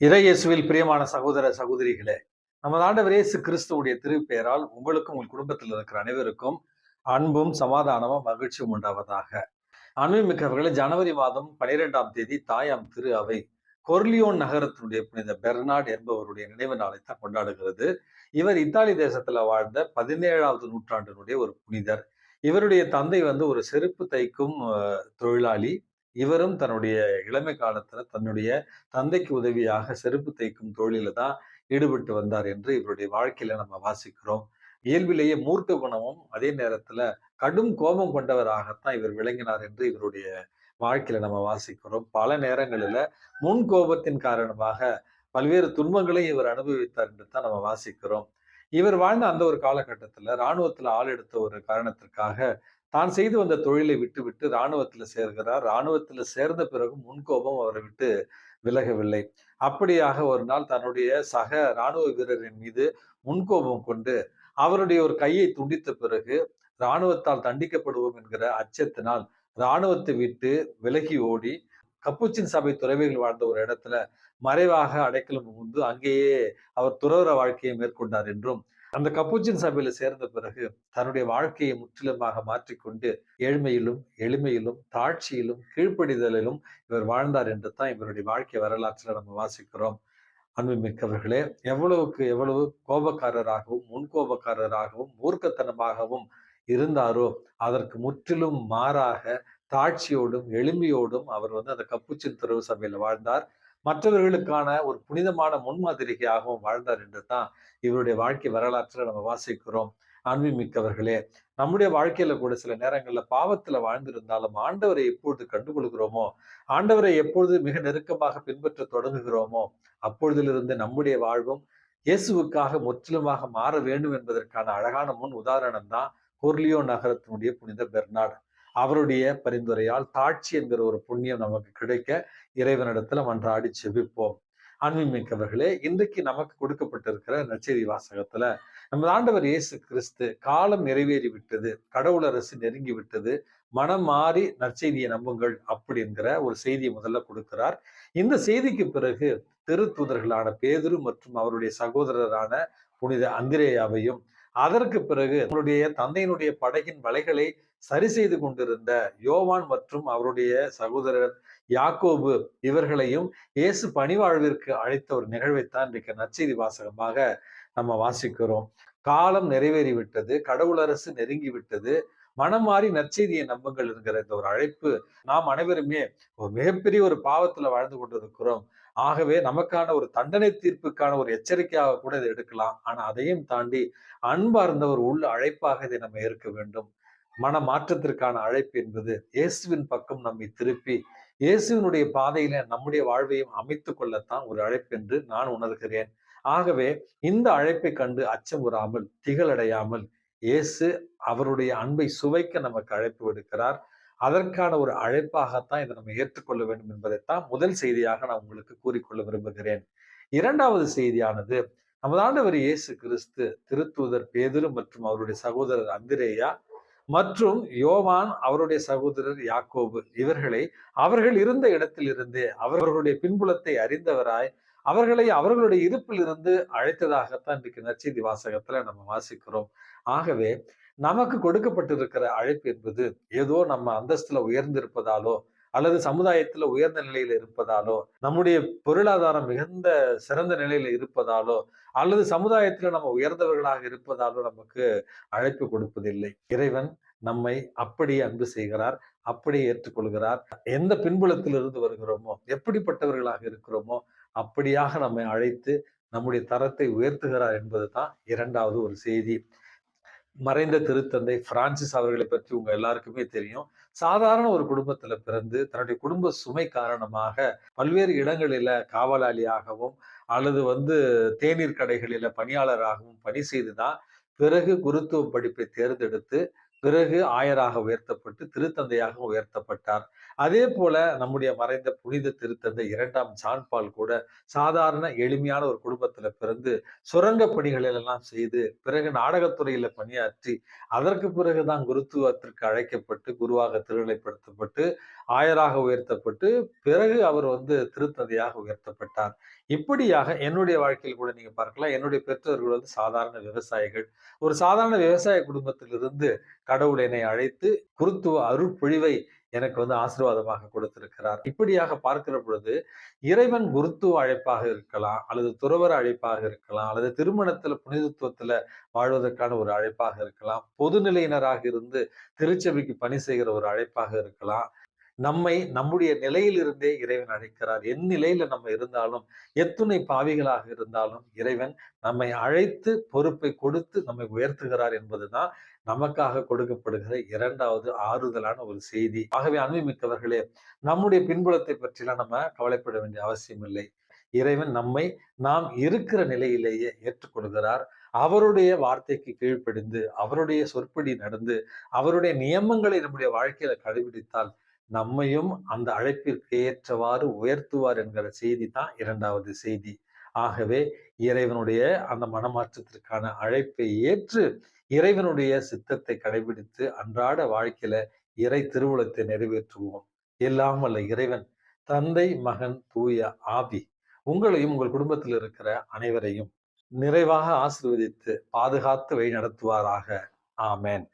இறையேசுவில் பிரியமான சகோதர சகோதரிகளே, நமது ஆண்டவர் இயேசு கிறிஸ்துவுடைய திருப்பெயரால் உங்களுக்கும் உங்கள் குடும்பத்தில் இருக்கிற அனைவருக்கும் அன்பும் சமாதானமும் மகிழ்ச்சியும் உண்டாவதாக. அன்புமிக்கவர்களே, ஜனவரி மாதம் 12ஆம் தேதி தாயாம் திரு அவை கொர்லியோன் நகரத்தினுடைய புனித பெர்னார்ட் என்பவருடைய நினைவு நாளை தான் கொண்டாடுகிறது. இவர் இத்தாலி தேசத்துல வாழ்ந்த 17வது நூற்றாண்டினுடைய ஒரு புனிதர். இவருடைய தந்தை ஒரு செருப்பு தைக்கும் தொழிலாளி. இவரும் தன்னுடைய இளமை காலத்துல தன்னுடைய தந்தைக்கு உதவியாக செருப்பு தைக்கும் தொழில தான் ஈடுபட்டு வந்தார் என்று இவருடைய வாழ்க்கையில நம்ம வாசிக்கிறோம். இயல்பிலேயே மூர்க்க குணமும் அதே நேரத்துல கடும் கோபம் கொண்டவராகத்தான் இவர் விளங்கினார் என்று இவருடைய வாழ்க்கையில நம்ம வாசிக்கிறோம். பல நேரங்களில முன் கோபத்தின் காரணமாக பல்வேறு துன்பங்களை இவர் அனுபவித்தார் என்று தான் நம்ம வாசிக்கிறோம். இவர் வாழ்ந்த அந்த ஒரு காலகட்டத்துல ராணுவத்துல ஆள் எடுத்த ஒரு காரணத்திற்காக தான் செய்து வந்த தொழிலை விட்டுவிட்டு ராணுவத்துல சேர்கிறார். ராணுவத்துல சேர்ந்த பிறகு முன்கோபம் அவரை விட்டு விலகவில்லை. அப்படியாக ஒரு நாள் தன்னுடைய சக ராணுவ வீரரின் மீது முன்கோபம் கொண்டு அவருடைய ஒரு கையை துண்டித்த பிறகு ராணுவத்தால் தண்டிக்கப்படுவோம் என்கிற அச்சத்தினால் ராணுவத்தை விட்டு விலகி ஓடி கப்புச்சின் சபை துறவிகள் வாழ்ந்த ஒரு இடத்துல மறைவாக அடைக்கலம் புகுந்து அங்கேயே அவர் துறவற வாழ்க்கையை மேற்கொண்டார் என்றும், அந்த கப்புச்சின் சபையில சேர்ந்த பிறகு தன்னுடைய வாழ்க்கையை முற்றிலுமாக மாற்றிக்கொண்டு ஏழ்மையிலும் எளிமையிலும் தாட்சியிலும் கீழ்ப்படிதலிலும் இவர் வாழ்ந்தார் என்று தான் இவருடைய வாழ்க்கை வரலாற்றுல நம்ம வாசிக்கிறோம். அன்புமிக்கவர்களே, எவ்வளவுக்கு எவ்வளவு கோபக்காரராகவும் முன்கோபக்காரராகவும் மூர்க்கத்தனமாகவும் இருந்தாரோ அதற்கு முற்றிலும் மாறாக தாட்சியோடும் எளிமையோடும் அவர் அந்த கப்புச்சின் துறவு சபையில வாழ்ந்தார். மற்றவர்களுக்கான ஒரு புனிதமான முன்மாதிரிகையாகவும் வாழ்ந்தார் என்று தான் இவருடைய வாழ்க்கை வரலாற்றுல நம்ம வாசிக்கிறோம். அன்புமிக்கவர்களே, நம்முடைய வாழ்க்கையில கூட சில நேரங்கள்ல பாவத்துல வாழ்ந்திருந்தாலும் ஆண்டவரை எப்பொழுது கண்டுகொள்கிறோமோ, ஆண்டவரை எப்பொழுது மிக நெருக்கமாக பின்பற்ற தொடங்குகிறோமோ அப்பொழுதிலிருந்து நம்முடைய வாழ்வும் இயேசுவுக்காக முற்றிலுமாக மாற வேண்டும் என்பதற்கான அழகான முன் உதாரணம் தான் கொர்லியோ நகரத்தினுடைய புனித பெர்னார்டு. அவருடைய பரிந்துரையால் தாட்சி என்கிற ஒரு புண்ணியம் நமக்கு கிடைக்க இறைவனிடத்துல மன்றாடி செபிப்போம். அன்புமிக்கவர்களே, இன்றைக்கு நமக்கு கொடுக்கப்பட்டிருக்கிற நற்செய்தி வாசகத்துல நமது ஆண்டவர் இயேசு கிறிஸ்து காலம் நிறைவேறி விட்டது, கடவுள் அரசு நெருங்கி விட்டது, மனம் மாறி நற்செய்தியை நம்புங்கள் அப்படி என்கிற ஒரு செய்தியை முதல்ல கொடுக்கிறார். இந்த செய்திக்கு பிறகு திருத்தூதர்களான பேதுரு மற்றும் அவருடைய சகோதரரான புனித அந்திரேயாவையும், அதற்கு பிறகு அவருடைய தந்தையினுடைய படகின் வலைகளை சரி செய்து கொண்டிருந்த யோவான் மற்றும் அவருடைய சகோதரர் யாக்கோபு இவர்களையும் இயேசு பணிவாழ்விற்கு அழைத்த ஒரு நிகழ்வைத்தான் இன்றைக்கு நற்செய்தி வாசகமாக நம்ம வாசிக்கிறோம். காலம் நிறைவேறி விட்டது, கடவுள் அரசு நெருங்கி விட்டது, மனம் மாறி நற்செய்தியை நம்புங்கள் என்கிற இந்த ஒரு அழைப்பு நாம் அனைவருமே ஒரு மிகப்பெரிய ஒரு பாவத்துல வாழ்ந்து கொண்டிருக்கிறோம். ஆகவே நமக்கான ஒரு தண்டனை தீர்ப்புக்கான ஒரு எச்சரிக்கையாக கூட இதை எடுக்கலாம். ஆனா அதையும் தாண்டி அன்பார்ந்த ஒரு உள்ள அழைப்பாக இதை நம்ம ஏற்க வேண்டும். மன மாற்றத்திற்கான அழைப்பு என்பது இயேசுவின் பக்கம் நம்மை திருப்பி இயேசுவினுடைய பாதையில நம்முடைய வாழ்வையும் அமைத்துக் கொள்ளத்தான் ஒரு அழைப்பு என்று நான் உணர்கிறேன். ஆகவே இந்த அழைப்பை கண்டு அச்சமுறாமல் திகழடையாமல் இயேசு அவருடைய அன்பை சுவைக்க நமக்கு அழைப்பு விடுக்கிறார். அதற்கான ஒரு அழைப்பாகத்தான் இதை நம்ம ஏற்றுக்கொள்ள வேண்டும் என்பதைத்தான் முதல் செய்தியாக நான் உங்களுக்கு கூறிக்கொள்ள விரும்புகிறேன். இரண்டாவது செய்தியானது நமது ஆண்டவர் இயேசு கிறிஸ்து திருத்தூதர் பேதுரு மற்றும் அவருடைய சகோதரர் அந்திரேயா மற்றும் யோவான் அவருடைய சகோதரர் யாக்கோபு இவர்களை அவர்கள் இருந்த இடத்தில் இருந்தே அவர்களுடைய பின்புலத்தை அறிந்தவராய் அவர்களை அவர்களுடைய இருப்பில் இருந்து அழைத்ததாகத்தான் இன்றைக்கு நற்செய்தி வாசகத்துல நம்ம வாசிக்கிறோம். ஆகவே நமக்கு கொடுக்கப்பட்டிருக்கிற அழைப்பு என்பது ஏதோ நம்ம அந்தஸ்துல உயர்ந்திருப்பதாலோ அல்லது சமுதாயத்துல உயர்ந்த நிலையில இருப்பதாலோ, நம்முடைய பொருளாதாரம் மிகுந்த சிறந்த நிலையில இருப்பதாலோ அல்லது சமுதாயத்துல நம்ம உயர்ந்தவர்களாக இருப்பதாலோ நமக்கு அழைப்பு கொடுப்பதில்லை. இறைவன் நம்மை அப்படியே அன்பு செய்கிறார், அப்படியே ஏற்றுக்கொள்கிறார். எந்த பின்புலத்தில் இருந்து வருகிறோமோ, எப்படிப்பட்டவர்களாக இருக்கிறோமோ அப்படியாக நம்மை அழைத்து நம்முடைய தரத்தை உயர்த்துகிறார் என்பதுதான் இரண்டாவது ஒரு செய்தி. மறைந்த திருத்தந்தை பிரான்சிஸ் அவர்களை பற்றி உங்க எல்லாருக்குமே தெரியும். சாதாரண ஒரு குடும்பத்துல பிறந்து தன்னுடைய குடும்ப சுமை காரணமாக பல்வேறு இடங்களில காவலாளியாகவும் அல்லது தேநீர் கடைகளில பணியாளராகவும் பணி செய்துதான் பிறகு குருத்துவ படிப்பை தேர்ந்தெடுத்து பிறகு ஆயராக உயர்த்தப்பட்டு திருத்தந்தையாக உயர்த்தப்பட்டார். அதே போல நம்முடைய மறைந்த புனித திருத்தந்தை 2ஆம் ஜான் பால் கூட சாதாரண எளிமையான ஒரு குடும்பத்துல பிறந்து சுரங்க பணிகளில் எல்லாம் செய்து பிறகு நாடகத்துறையில பணியாற்றி அதற்கு பிறகுதான் குருத்துவத்திற்கு அழைக்கப்பட்டு குருவாக திருநிலைப்படுத்தப்பட்டு ஆயராக உயர்த்தப்பட்டு பிறகு அவர் திருத்தந்தையாக உயர்த்தப்பட்டார். இப்படியாக என்னுடைய வாழ்க்கையில் கூட நீங்க பார்க்கலாம். என்னுடைய பெற்றோர்கள் சாதாரண விவசாயிகள். ஒரு சாதாரண விவசாய குடும்பத்திலிருந்து கடவுள் என்னை அழைத்து குருத்துவ அருட்பொழிவை எனக்கு ஆசீர்வாதமாக கொடுத்திருக்கிறார். இப்படியாக பார்க்கிற பொழுது இறைவன் குருத்துவ அழைப்பாக இருக்கலாம், அல்லது துறவற அழைப்பாக இருக்கலாம், அல்லது திருமணத்துல புனிதத்துவத்துல வாழ்வதற்கான ஒரு அழைப்பாக இருக்கலாம், பொதுநிலையினராக இருந்து திருச்சபைக்கு பணி செய்கிற ஒரு அழைப்பாக இருக்கலாம். நம்மை நம்முடைய நிலையிலிருந்தே இறைவன் அழைக்கிறார். என் நிலையில நம்ம இருந்தாலும், எத்துணை பாவிகளாக இருந்தாலும் இறைவன் நம்மை அழைத்து பொறுப்பை கொடுத்து நம்மை உயர்த்துகிறார் என்பதுதான் நமக்காக கொடுக்கப்படுகிற இரண்டாவது ஆறுதலான ஒரு செய்தி. ஆகவே அன்புமிக்கவர்களே, நம்முடைய பின்புலத்தை பற்றிலாம் நம்ம கவலைப்பட வேண்டிய அவசியம் இல்லை. இறைவன் நம்மை நாம் இருக்கிற நிலையிலேயே ஏற்றுக்கொள்கிறார். அவருடைய வார்த்தைக்கு கீழ்ப்படிந்து, அவருடைய சொற்படி நடந்து, அவருடைய நியமங்களை நம்முடைய வாழ்க்கையில கடைபிடித்தால் நம்மையும் அந்த அழைப்பிற்கு ஏற்றவாறு உயர்த்துவார் என்கிற செய்தி தான் இரண்டாவது செய்தி. ஆகவே இறைவனுடைய அந்த மனமாற்றத்திற்கான அழைப்பை ஏற்று இறைவனுடைய சித்தத்தை கடைபிடித்து அன்றாட வாழ்க்கையில இறை திருவுளத்தை நிறைவேற்றுவோம். எல்லாம் வல்ல இறைவன் தந்தை, மகன், தூய ஆவி உங்களையும் உங்கள் குடும்பத்தில் இருக்கிற அனைவரையும் நிறைவாக ஆசீர்வதித்து பாதுகாத்து வழி நடத்துவாராக. ஆமென்.